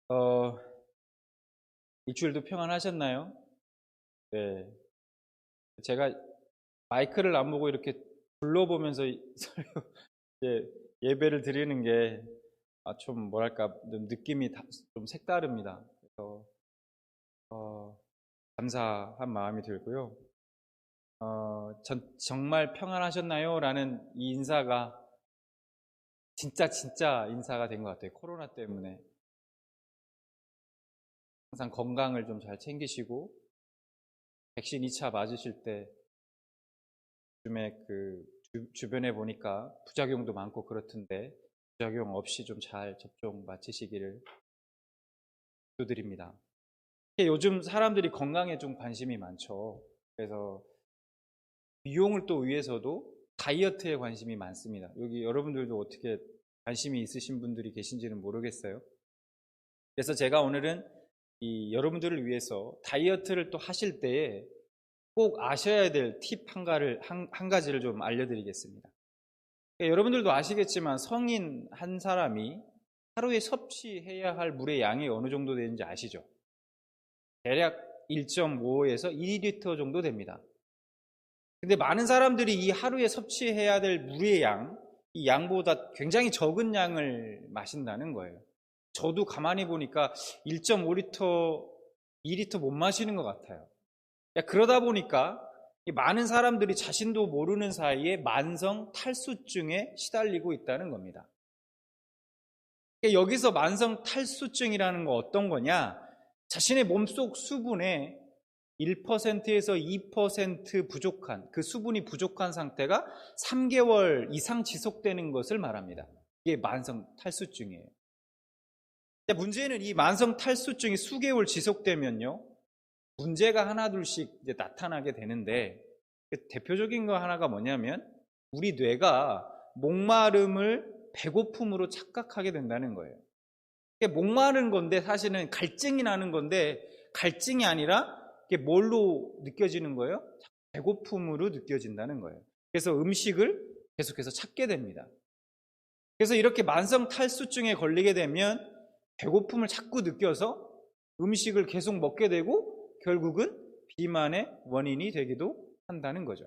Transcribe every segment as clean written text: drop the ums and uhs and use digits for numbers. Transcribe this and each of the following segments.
어, 일주일도 평안하셨나요? 네. 제가 마이크를 안 보고 이렇게 불러보면서 이제 예배를 드리는 게 좀 뭐랄까 좀 느낌이 좀 색다릅니다. 그래서 어, 감사한 마음이 들고요. 정말 평안하셨나요? 라는 이 인사가 진짜 인사가 된 것 같아요. 코로나 때문에 항상 건강을 좀 잘 챙기시고 백신 2차 맞으실 때 요즘에 주변에 보니까 부작용도 많고 그렇던데 부작용 없이 좀 잘 접종 마치시기를 기도드립니다. 요즘 사람들이 건강에 좀 관심이 많죠. 그래서 미용을 또 위해서도 다이어트에 관심이 많습니다. 여기 여러분들도 어떻게 관심이 있으신 분들이 계신지는 모르겠어요. 그래서 제가 오늘은 여러분들을 위해서 다이어트를 또 하실 때에 꼭 아셔야 될 팁 한 가지를 좀 알려드리겠습니다. 여러분들도 아시겠지만 성인 한 사람이 하루에 섭취해야 할 물의 양이 어느 정도 되는지 아시죠? 대략 1.5에서 2리터 정도 됩니다. 근데 많은 사람들이 이 하루에 섭취해야 될 물의 양, 이 양보다 굉장히 적은 양을 마신다는 거예요. 저도 가만히 보니까 1.5리터, 2리터 못 마시는 것 같아요. 그러다 보니까 많은 사람들이 자신도 모르는 사이에 만성 탈수증에 시달리고 있다는 겁니다. 여기서 만성 탈수증이라는 거 어떤 거냐? 자신의 몸속 수분의 1%에서 2% 부족한, 그 수분이 부족한 상태가 3개월 이상 지속되는 것을 말합니다. 이게 만성 탈수증이에요. 문제는 이 만성 탈수증이 수개월 지속되면요, 문제가 하나둘씩 이제 나타나게 되는데, 대표적인 거 하나가 뭐냐면 우리 뇌가 목마름을 배고픔으로 착각하게 된다는 거예요. 목마른 건데 사실은 갈증이 나는 건데 갈증이 아니라 이게 뭘로 느껴지는 거예요? 배고픔으로 느껴진다는 거예요. 그래서 음식을 계속해서 찾게 됩니다. 그래서 이렇게 만성 탈수증에 걸리게 되면 배고픔을 자꾸 느껴서 음식을 계속 먹게 되고 결국은 비만의 원인이 되기도 한다는 거죠.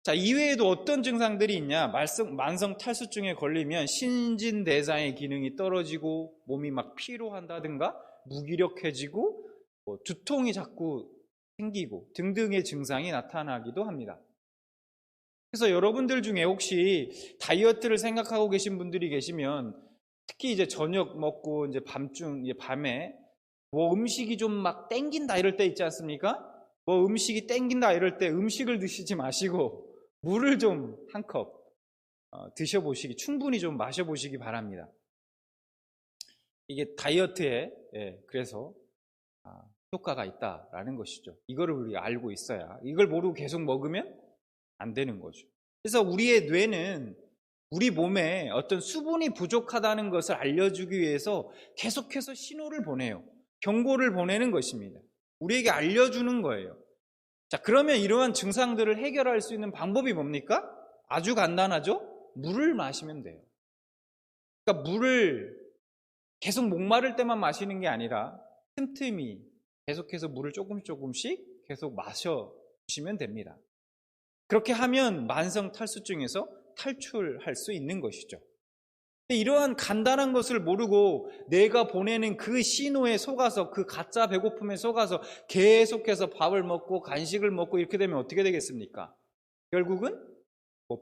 자, 이외에도 어떤 증상들이 있냐? 만성 탈수증에 걸리면 신진대사의 기능이 떨어지고 몸이 막 피로한다든가 무기력해지고 두통이 자꾸 생기고 등등의 증상이 나타나기도 합니다. 그래서 여러분들 중에 혹시 다이어트를 생각하고 계신 분들이 계시면 특히 이제 저녁 먹고 이제 밤에 뭐 음식이 좀 막 땡긴다 이럴 때 있지 않습니까? 뭐 음식이 땡긴다 이럴 때 음식을 드시지 마시고 물을 좀 한 컵 드셔보시기, 충분히 좀 마셔보시기 바랍니다. 이게 다이어트에 그래서 효과가 있다라는 것이죠. 이거를 우리가 알고 있어야, 이걸 모르고 계속 먹으면 안 되는 거죠. 그래서 우리의 뇌는 우리 몸에 어떤 수분이 부족하다는 것을 알려주기 위해서 계속해서 신호를 보내요. 경고를 보내는 것입니다. 우리에게 알려주는 거예요. 자, 그러면 이러한 증상들을 해결할 수 있는 방법이 뭡니까? 아주 간단하죠? 물을 마시면 돼요. 그러니까 물을 계속 목마를 때만 마시는 게 아니라 틈틈이 계속해서 물을 조금씩 계속 마셔주시면 됩니다. 그렇게 하면 만성 탈수증에서 탈출할 수 있는 것이죠. 이러한 간단한 것을 모르고 내가 보내는 그 신호에 속아서, 그 가짜 배고픔에 속아서 계속해서 밥을 먹고 간식을 먹고 이렇게 되면 어떻게 되겠습니까? 결국은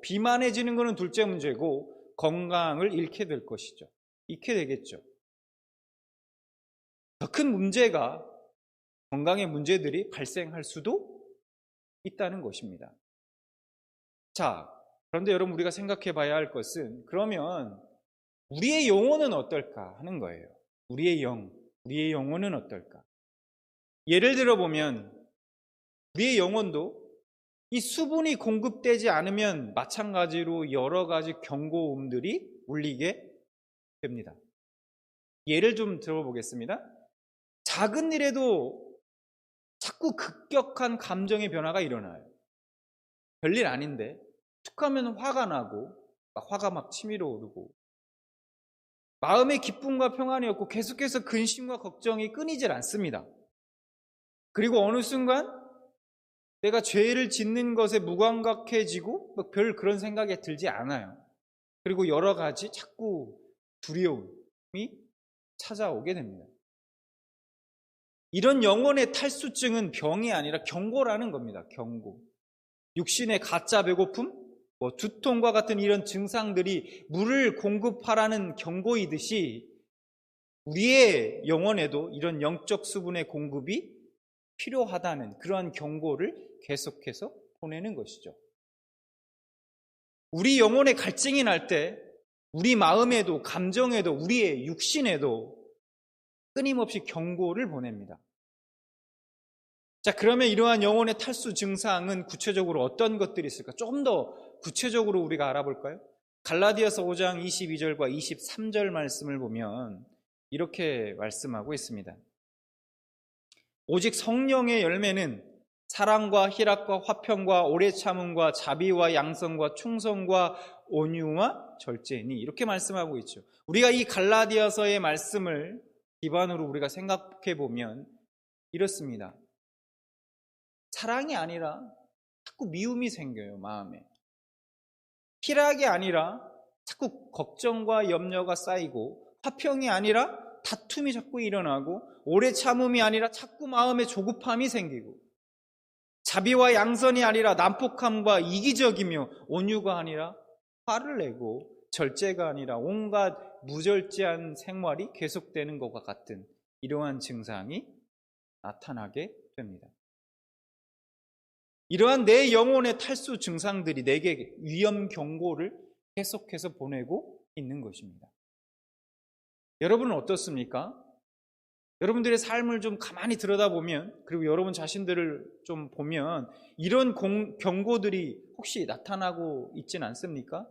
비만해지는 것은 둘째 문제고 건강을 잃게 될 것이죠. 잃게 되겠죠. 더 큰 문제가, 건강의 문제들이 발생할 수도 있다는 것입니다. 자, 그런데 여러분, 우리가 생각해 봐야 할 것은 그러면 우리의 영혼은 어떨까 하는 거예요. 우리의 영혼은 어떨까? 예를 들어 보면 우리의 영혼도 이 수분이 공급되지 않으면 마찬가지로 여러 가지 경고음들이 울리게 됩니다. 예를 좀 들어보겠습니다. 작은 일에도 자꾸 급격한 감정의 변화가 일어나요. 별일 아닌데 툭 하면 화가 나고 화가 막 치밀어 오르고, 마음의 기쁨과 평안이 없고 계속해서 근심과 걱정이 끊이질 않습니다. 그리고 어느 순간 내가 죄를 짓는 것에 무감각해지고 별 그런 생각이 들지 않아요. 그리고 여러 가지 자꾸 두려움이 찾아오게 됩니다. 이런 영혼의 탈수증은 병이 아니라 경고라는 겁니다. 경고. 육신의 가짜 배고픔, 두통과 같은 이런 증상들이 물을 공급하라는 경고이듯이 우리의 영혼에도 이런 영적 수분의 공급이 필요하다는 그러한 경고를 계속해서 보내는 것이죠. 우리 영혼의 갈증이 날 때 우리 마음에도 감정에도 우리의 육신에도 끊임없이 경고를 보냅니다. 자, 그러면 이러한 영혼의 탈수 증상은 구체적으로 어떤 것들이 있을까? 조금 더 구체적으로 우리가 알아볼까요? 갈라디아서 5장 22절과 23절 말씀을 보면 이렇게 말씀하고 있습니다. 오직 성령의 열매는 사랑과 희락과 화평과 오래 참음과 자비와 양성과 충성과 온유와 절제니 이렇게 말씀하고 있죠. 우리가 이 갈라디아서의 말씀을 기반으로 우리가 생각해 보면 이렇습니다. 사랑이 아니라 자꾸 미움이 생겨요, 마음에. 희락이 아니라 자꾸 걱정과 염려가 쌓이고, 화평이 아니라 다툼이 자꾸 일어나고, 오래 참음이 아니라 자꾸 마음에 조급함이 생기고, 자비와 양선이 아니라 난폭함과 이기적이며, 온유가 아니라 화를 내고, 절제가 아니라 온갖 무절제한 생활이 계속되는 것과 같은 이러한 증상이 나타나게 됩니다. 이러한 내 영혼의 탈수 증상들이 내게 위험 경고를 계속해서 보내고 있는 것입니다. 여러분은 어떻습니까? 여러분들의 삶을 좀 가만히 들여다보면, 그리고 여러분 자신들을 좀 보면 이런 경고들이 혹시 나타나고 있진 않습니까?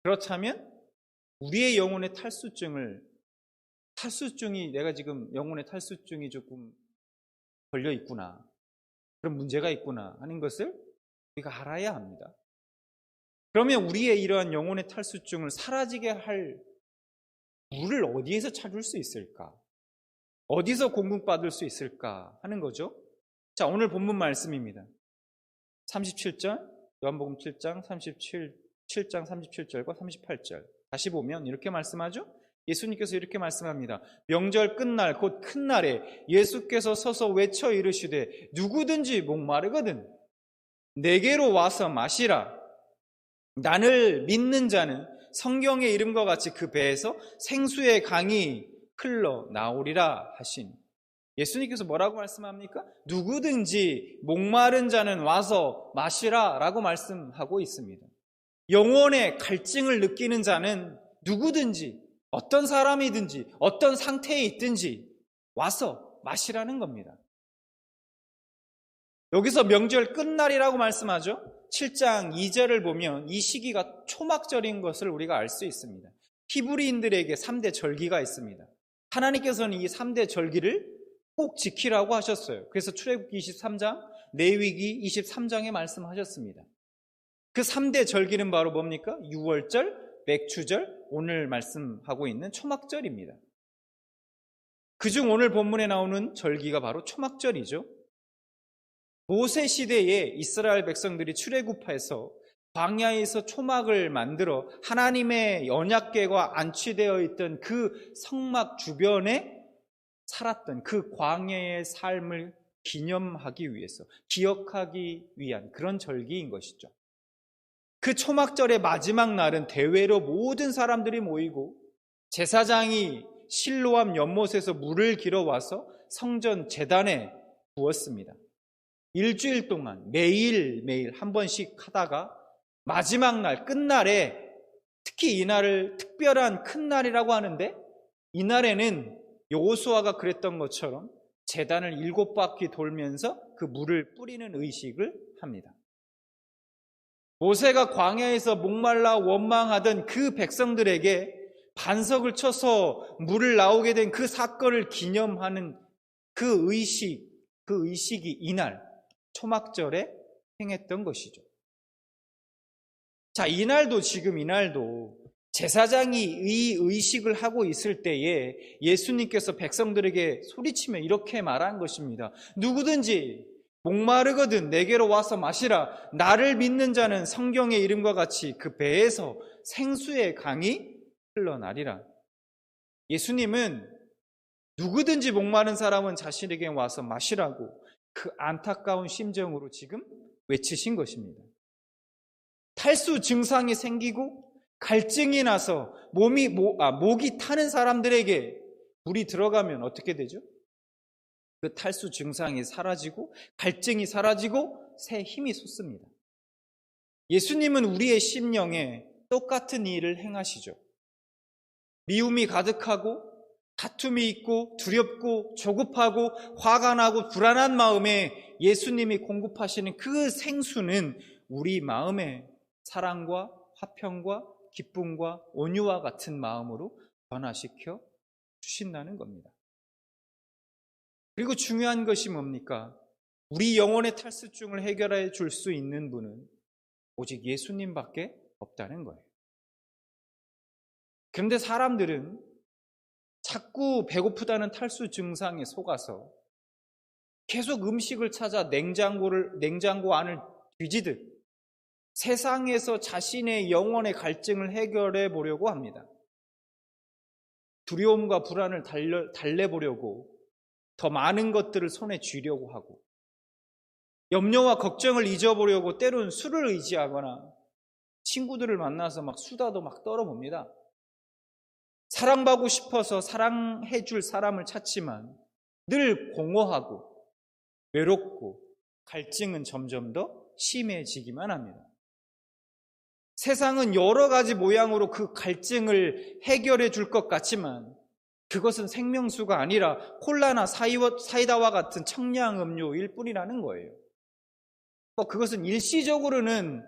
그렇다면 우리의 영혼의 탈수증이 내가 지금 영혼의 탈수증이 조금 걸려 있구나, 그런 문제가 있구나 하는 것을 우리가 알아야 합니다. 그러면 우리의 이러한 영혼의 탈수증을 사라지게 할 물을 어디에서 찾을 수 있을까? 어디서 공급받을 수 있을까 하는 거죠. 자, 오늘 본문 말씀입니다. 37절, 요한복음 7장 37절과 38절 다시 보면 이렇게 말씀하죠. 예수님께서 이렇게 말씀합니다. 명절 끝날 곧 큰 날에 예수께서 서서 외쳐 이르시되 누구든지 목마르거든 내게로 와서 마시라. 나를 믿는 자는 성경의 이름과 같이 그 배에서 생수의 강이 흘러나오리라 하신. 예수님께서 뭐라고 말씀합니까? 누구든지 목마른 자는 와서 마시라 라고 말씀하고 있습니다. 영혼의 갈증을 느끼는 자는 누구든지, 어떤 사람이든지 어떤 상태에 있든지 와서 마시라는 겁니다. 여기서 명절 끝날이라고 말씀하죠. 7장 2절을 보면 이 시기가 초막절인 것을 우리가 알 수 있습니다. 히브리인들에게 3대 절기가 있습니다. 하나님께서는 이 3대 절기를 꼭 지키라고 하셨어요. 그래서 출애굽기 23장, 레위기 23장에 말씀하셨습니다. 그 3대 절기는 바로 뭡니까? 유월절, 맥추절, 오늘 말씀하고 있는 초막절입니다. 그중 오늘 본문에 나오는 절기가 바로 초막절이죠. 모세 시대에 이스라엘 백성들이 출애굽해서 광야에서 초막을 만들어 하나님의 언약궤가 안치되어 있던 그 성막 주변에 살았던 그 광야의 삶을 기념하기 위해서, 기억하기 위한 그런 절기인 것이죠. 그 초막절의 마지막 날은 대회로 모든 사람들이 모이고 제사장이 실로암 연못에서 물을 길어와서 성전 제단에 부었습니다. 일주일 동안 매일매일 한 번씩 하다가 마지막 날 끝날에, 특히 이 날을 특별한 큰 날이라고 하는데, 이 날에는 여호수아가 그랬던 것처럼 제단을 7바퀴 돌면서 그 물을 뿌리는 의식을 합니다. 모세가 광야에서 목말라 원망하던 그 백성들에게 반석을 쳐서 물을 나오게 된 그 사건을 기념하는 그 의식이 이날 초막절에 행했던 것이죠. 자, 이날도 제사장이 이 의식을 하고 있을 때에 예수님께서 백성들에게 소리치며 이렇게 말한 것입니다. 누구든지 목마르거든 내게로 와서 마시라. 나를 믿는 자는 성경의 이름과 같이 그 배에서 생수의 강이 흘러나리라. 예수님은 누구든지 목마른 사람은 자신에게 와서 마시라고 그 안타까운 심정으로 지금 외치신 것입니다. 탈수 증상이 생기고 갈증이 나서 목이 타는 사람들에게 물이 들어가면 어떻게 되죠? 그 탈수 증상이 사라지고 갈증이 사라지고 새 힘이 솟습니다. 예수님은 우리의 심령에 똑같은 일을 행하시죠. 미움이 가득하고 다툼이 있고 두렵고 조급하고 화가 나고 불안한 마음에 예수님이 공급하시는 그 생수는 우리 마음에 사랑과 화평과 기쁨과 온유와 같은 마음으로 변화시켜 주신다는 겁니다. 그리고 중요한 것이 뭡니까? 우리 영혼의 탈수증을 해결해 줄 수 있는 분은 오직 예수님밖에 없다는 거예요. 그런데 사람들은 자꾸 배고프다는 탈수 증상에 속아서 계속 음식을 찾아 냉장고 안을 뒤지듯 세상에서 자신의 영혼의 갈증을 해결해 보려고 합니다. 두려움과 불안을 달래보려고 더 많은 것들을 손에 쥐려고 하고 염려와 걱정을 잊어보려고 때로는 술을 의지하거나 친구들을 만나서 막 수다도 막 떨어봅니다. 사랑받고 싶어서 사랑해 줄 사람을 찾지만 늘 공허하고 외롭고 갈증은 점점 더 심해지기만 합니다. 세상은 여러 가지 모양으로 그 갈증을 해결해 줄 것 같지만 그것은 생명수가 아니라 콜라나 사이다와 같은 청량음료일 뿐이라는 거예요. 그것은 일시적으로는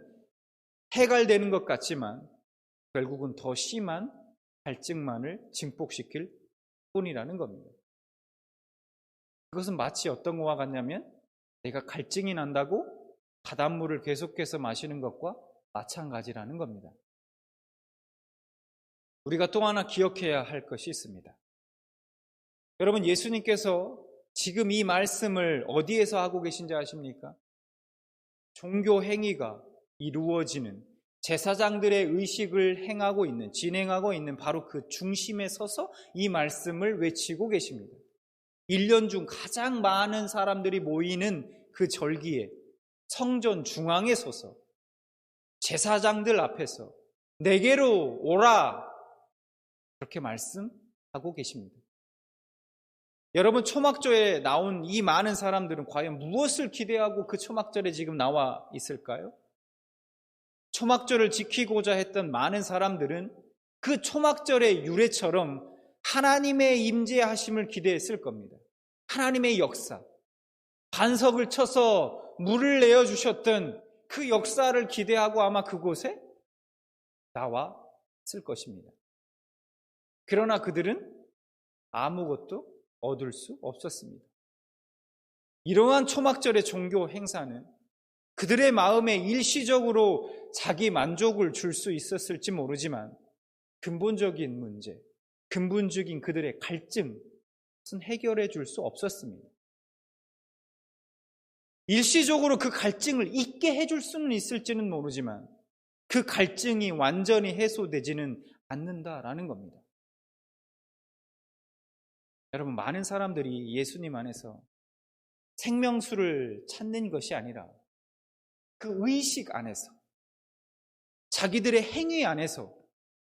해결되는 것 같지만 결국은 더 심한 갈증만을 증폭시킬 뿐이라는 겁니다. 그것은 마치 어떤 것과 같냐면 내가 갈증이 난다고 바닷물을 계속해서 마시는 것과 마찬가지라는 겁니다. 우리가 또 하나 기억해야 할 것이 있습니다. 여러분, 예수님께서 지금 이 말씀을 어디에서 하고 계신지 아십니까? 종교 행위가 이루어지는 제사장들의 의식을 진행하고 있는 바로 그 중심에 서서 이 말씀을 외치고 계십니다. 1년 중 가장 많은 사람들이 모이는 그 절기에 성전 중앙에 서서 제사장들 앞에서 내게로 오라 그렇게 말씀하고 계십니다. 여러분, 초막절에 나온 이 많은 사람들은 과연 무엇을 기대하고 그 초막절에 지금 나와 있을까요? 초막절을 지키고자 했던 많은 사람들은 그 초막절의 유래처럼 하나님의 임재하심을 기대했을 겁니다. 하나님의 역사, 반석을 쳐서 물을 내어주셨던 그 역사를 기대하고 아마 그곳에 나왔을 것입니다. 그러나 그들은 아무것도 얻을 수 없었습니다. 이러한 초막절의 종교 행사는 그들의 마음에 일시적으로 자기 만족을 줄 수 있었을지 모르지만 근본적인 문제, 근본적인 그들의 갈증은 해결해 줄 수 없었습니다. 일시적으로 그 갈증을 잊게 해줄 수는 있을지는 모르지만 그 갈증이 완전히 해소되지는 않는다라는 겁니다. 여러분, 많은 사람들이 예수님 안에서 생명수를 찾는 것이 아니라 그 의식 안에서 자기들의 행위 안에서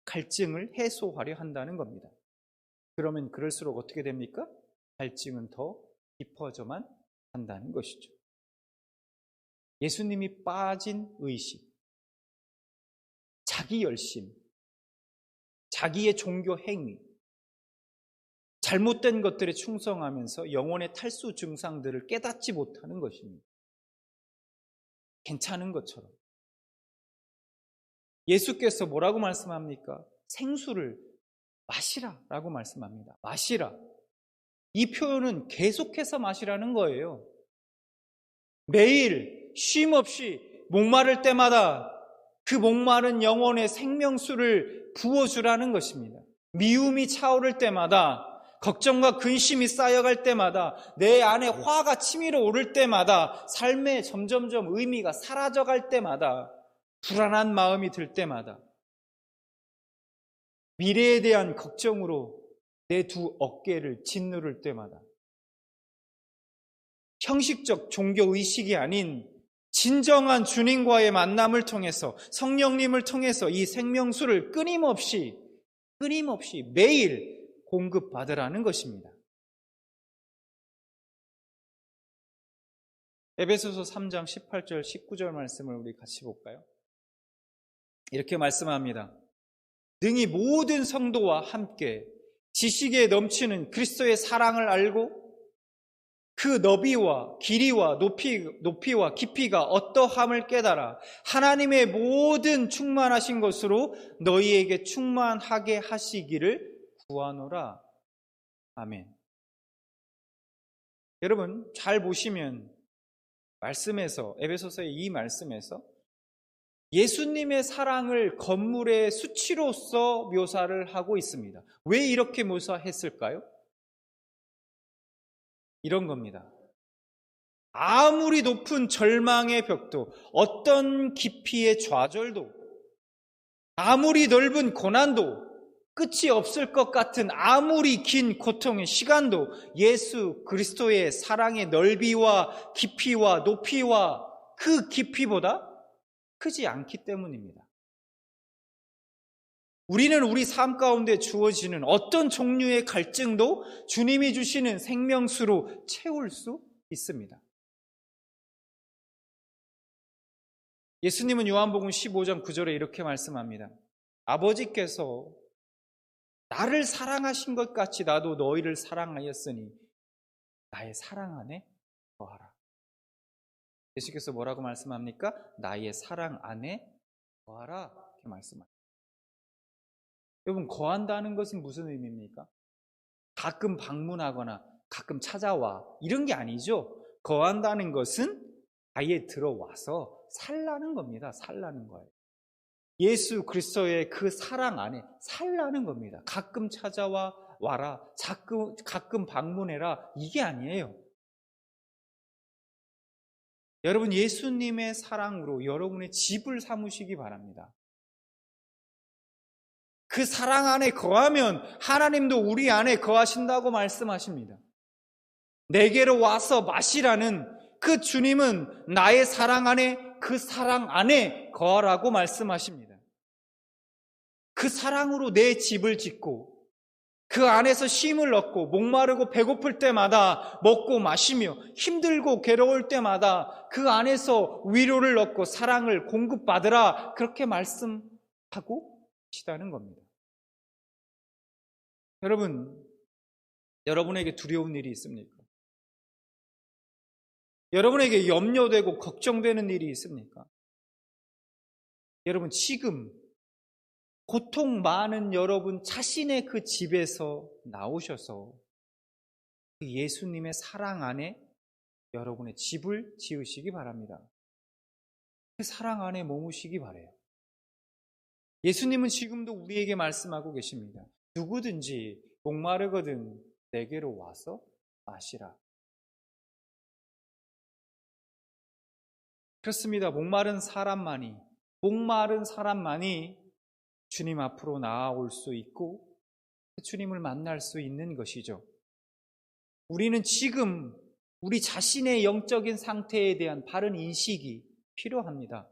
갈증을 해소하려 한다는 겁니다. 그러면 그럴수록 어떻게 됩니까? 갈증은 더 깊어져만 한다는 것이죠. 예수님이 빠진 의식, 자기 열심, 자기의 종교 행위, 잘못된 것들에 충성하면서 영혼의 탈수 증상들을 깨닫지 못하는 것입니다. 괜찮은 것처럼. 예수께서 뭐라고 말씀합니까? 생수를 마시라라고 말씀합니다. 마시라. 이 표현은 계속해서 마시라는 거예요. 매일 쉼 없이 목마를 때마다 그 목마른 영혼의 생명수를 부어주라는 것입니다. 미움이 차오를 때마다, 걱정과 근심이 쌓여갈 때마다, 내 안에 화가 치밀어 오를 때마다, 삶에 점점점 의미가 사라져갈 때마다, 불안한 마음이 들 때마다, 미래에 대한 걱정으로 내 두 어깨를 짓누를 때마다, 형식적 종교의식이 아닌 진정한 주님과의 만남을 통해서, 성령님을 통해서 이 생명수를 끊임없이 매일 공급받으라는 것입니다. 에베소서 3장 18절 19절 말씀을 우리 같이 볼까요? 이렇게 말씀합니다. 능히 모든 성도와 함께 지식에 넘치는 그리스도의 사랑을 알고 그 너비와 길이와 높이와 깊이가 어떠함을 깨달아 하나님의 모든 충만하신 것으로 너희에게 충만하게 하시기를 구하노라. 아멘. 여러분 잘 보시면 말씀에서, 에베소서의 이 말씀에서 예수님의 사랑을 건물의 수치로서 묘사를 하고 있습니다. 왜 이렇게 묘사했을까요? 이런 겁니다. 아무리 높은 절망의 벽도, 어떤 깊이의 좌절도, 아무리 넓은 고난도, 끝이 없을 것 같은 아무리 긴 고통의 시간도 예수 그리스도의 사랑의 넓이와 깊이와 높이와 그 깊이보다 크지 않기 때문입니다. 우리는 우리 삶 가운데 주어지는 어떤 종류의 갈증도 주님이 주시는 생명수로 채울 수 있습니다. 예수님은 요한복음 15장 9절에 이렇게 말씀합니다. 아버지께서 나를 사랑하신 것 같이 나도 너희를 사랑하였으니 나의 사랑 안에 거하라. 예수께서 뭐라고 말씀합니까? 나의 사랑 안에 거하라. 이렇게 말씀합니다. 여러분, 거한다는 것은 무슨 의미입니까? 가끔 방문하거나 가끔 찾아와 이런 게 아니죠. 거한다는 것은 아예 들어와서 살라는 겁니다. 살라는 거예요. 예수 그리스도의 그 사랑 안에 살라는 겁니다. 가끔 찾아와 와라, 가끔 방문해라, 이게 아니에요. 여러분, 예수님의 사랑으로 여러분의 집을 삼으시기 바랍니다. 그 사랑 안에 거하면 하나님도 우리 안에 거하신다고 말씀하십니다. 내게로 와서 마시라는 그 주님은 나의 사랑 안에, 그 사랑 안에 거하라고 말씀하십니다. 그 사랑으로 내 집을 짓고 그 안에서 쉼을 얻고 목마르고 배고플 때마다 먹고 마시며 힘들고 괴로울 때마다 그 안에서 위로를 얻고 사랑을 공급받으라, 그렇게 말씀하고 계시다는 겁니다. 여러분, 여러분에게 두려운 일이 있습니까? 여러분에게 염려되고 걱정되는 일이 있습니까? 여러분, 지금 고통 많은 여러분 자신의 그 집에서 나오셔서 그 예수님의 사랑 안에 여러분의 집을 지으시기 바랍니다. 그 사랑 안에 머무시기 바라요. 예수님은 지금도 우리에게 말씀하고 계십니다. 누구든지 목마르거든 내게로 와서 마시라. 그렇습니다. 목마른 사람만이 주님 앞으로 나아올 수 있고 주님을 만날 수 있는 것이죠. 우리는 지금 우리 자신의 영적인 상태에 대한 바른 인식이 필요합니다.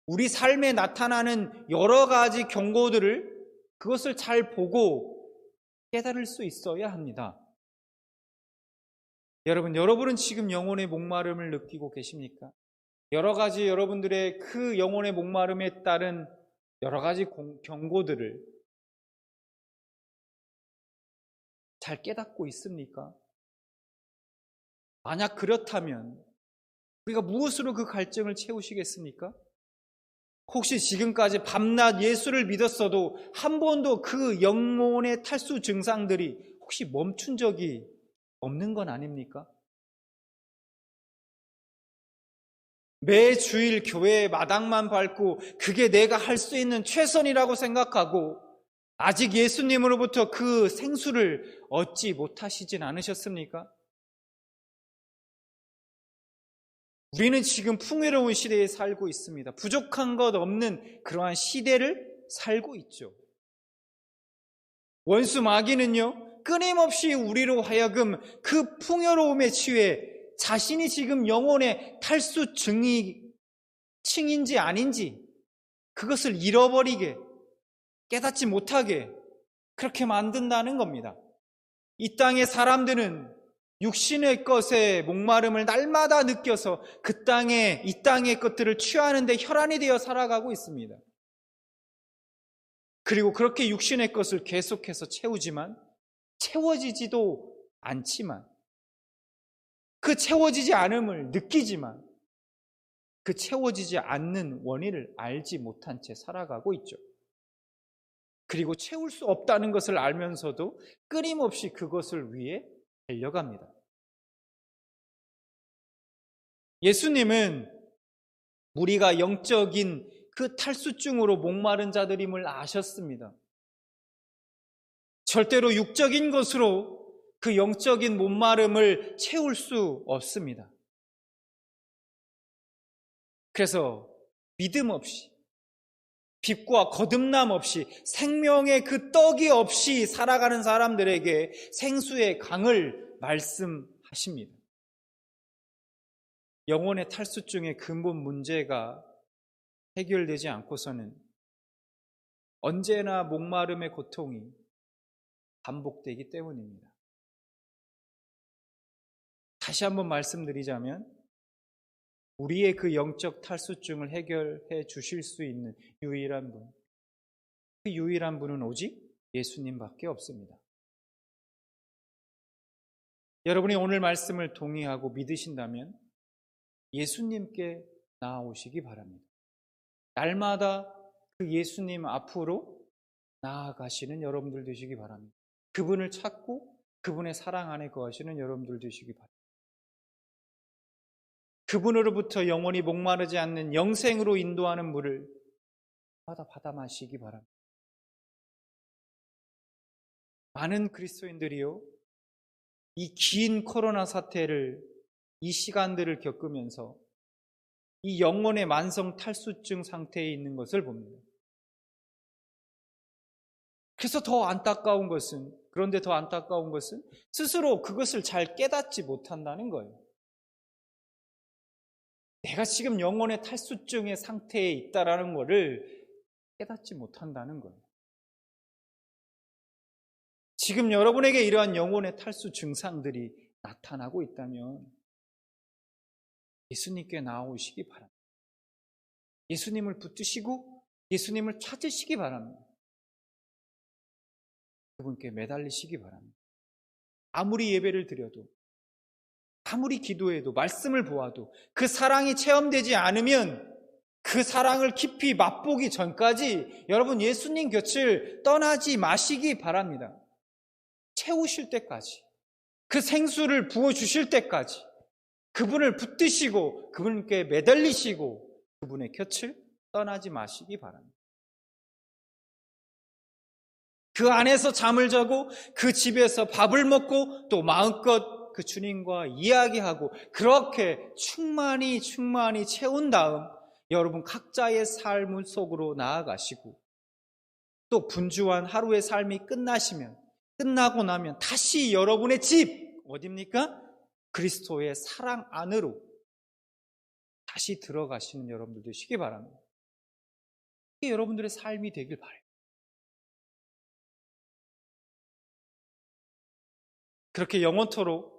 우리 삶에 나타나는 여러 가지 경고들을, 그것을 잘 보고 깨달을 수 있어야 합니다. 여러분은 지금 영혼의 목마름을 느끼고 계십니까? 여러 가지 여러분들의 그 영혼의 목마름에 따른 여러 가지 경고들을 잘 깨닫고 있습니까? 만약 그렇다면 우리가 무엇으로 그 갈증을 채우시겠습니까? 혹시 지금까지 밤낮 예수를 믿었어도 한 번도 그 영혼의 탈수 증상들이 혹시 멈춘 적이 없는 건 아닙니까? 매주일 교회 마당만 밟고 그게 내가 할 수 있는 최선이라고 생각하고 아직 예수님으로부터 그 생수를 얻지 못하시진 않으셨습니까? 우리는 지금 풍요로운 시대에 살고 있습니다. 부족한 것 없는 그러한 시대를 살고 있죠. 원수 마귀는요, 끊임없이 우리로 하여금 그 풍요로움에 취해 자신이 지금 영혼의 탈수증인지 아닌지 그것을 잃어버리게, 깨닫지 못하게 그렇게 만든다는 겁니다. 이 땅의 사람들은 육신의 것에 목마름을 날마다 느껴서 이 땅의 것들을 취하는 데 혈안이 되어 살아가고 있습니다. 그리고 그렇게 육신의 것을 계속해서 채우지만 채워지지도 않지만 그 채워지지 않음을 느끼지만 그 채워지지 않는 원인을 알지 못한 채 살아가고 있죠. 그리고 채울 수 없다는 것을 알면서도 끊임없이 그것을 위해 달려갑니다. 예수님은 우리가 영적인 그 탈수증으로 목마른 자들임을 아셨습니다. 절대로 육적인 것으로 그 영적인 목마름을 채울 수 없습니다. 그래서 믿음 없이, 빛과 거듭남 없이, 생명의 그 떡이 없이 살아가는 사람들에게 생수의 강을 말씀하십니다. 영혼의 탈수증의 근본 문제가 해결되지 않고서는 언제나 목마름의 고통이 반복되기 때문입니다. 다시 한번 말씀드리자면 우리의 그 영적 탈수증을 해결해 주실 수 있는 유일한 분, 그 유일한 분은 오직 예수님밖에 없습니다. 여러분이 오늘 말씀을 동의하고 믿으신다면 예수님께 나아오시기 바랍니다. 날마다 그 예수님 앞으로 나아가시는 여러분들 되시기 바랍니다. 그분을 찾고 그분의 사랑 안에 거하시는 여러분들 되시기 바랍니다. 그분으로부터 영원히 목마르지 않는 영생으로 인도하는 물을 받아 마시기 바랍니다. 많은 그리스도인들이요, 이 긴 코로나 사태를, 이 시간들을 겪으면서 이 영혼의 만성 탈수증 상태에 있는 것을 봅니다. 그래서 그런데 더 안타까운 것은 스스로 그것을 잘 깨닫지 못한다는 거예요. 내가 지금 영혼의 탈수증의 상태에 있다라는 것을 깨닫지 못한다는 거예요. 지금 여러분에게 이러한 영혼의 탈수 증상들이 나타나고 있다면 예수님께 나아오시기 바랍니다. 예수님을 붙드시고 예수님을 찾으시기 바랍니다. 그분께 매달리시기 바랍니다. 아무리 예배를 드려도, 아무리 기도해도, 말씀을 보아도 그 사랑이 체험되지 않으면 그 사랑을 깊이 맛보기 전까지 여러분 예수님 곁을 떠나지 마시기 바랍니다. 채우실 때까지, 그 생수를 부어주실 때까지 그분을 붙드시고 그분께 매달리시고 그분의 곁을 떠나지 마시기 바랍니다. 그 안에서 잠을 자고 그 집에서 밥을 먹고 또 마음껏 그 주님과 이야기하고 그렇게 충만히 채운 다음 여러분 각자의 삶 속으로 나아가시고 또 분주한 하루의 삶이 끝나고 나면 다시 여러분의 집, 어디입니까? 그리스도의 사랑 안으로 다시 들어가시는 여러분들 되시기 바랍니다. 이게 여러분들의 삶이 되길 바라요. 그렇게 영원토록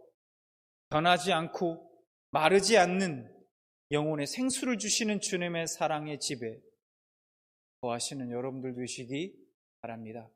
변하지 않고 마르지 않는 영혼의 생수를 주시는 주님의 사랑의 집에 거하시는 여러분들 되시기 바랍니다.